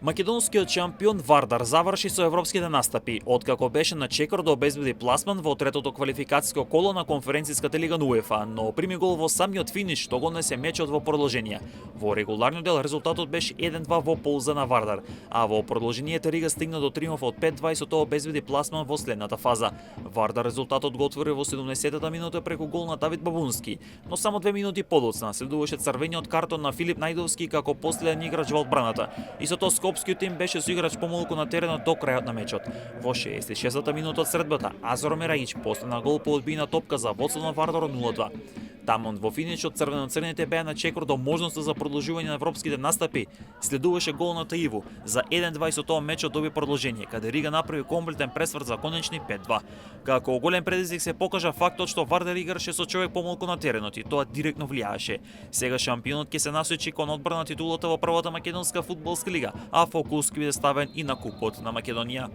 Македонскиот шампион Вардар заврши со европските настапи, откако беше на чекор да обезбеди пласман во третото квалификацијско коло на конференцијската лига на УЕФА, но прими гол во самиот финиш што го несе мечот во продолжение. Во регуларниот дел резултатот беше 1-2 во полза на Вардар, а во продолжението Рига стигна до триумф од 5-2 и со тоа обезбеди пласман во следната фаза. Вардар резултатот го отвори во 70-та минута преку гол на Давид Бабунски, но само 2 минути подоцна следуваше црвениот картон на Филип Најдовски како последен играч во одбраната и со тоа скопскиот тим беше со играч помалку на теренот до крајот на мечот. Во 66-та минута од средбата Азор Мераич постигна гол по одбиена топка за водство на Вардар од 0-2. Тамон во финишот црвено-црвените беа на чекор до можноста за продолжување на европските настапи. Следуваше гол на Таиву за 1-2 и со тоа мечот доби продолжение, каде Рига направи комплетен пресврт за конечни 5-2. Како голем предизвик се покажа фактот што Вардар играше со човек помалку на теренот и тоа директно влијаеше. Сега шампионот ќе се насочи кон одбрана титулата во првата македонска фудбалска лига, а фокус ќе биде ставен и на купот на Македонија.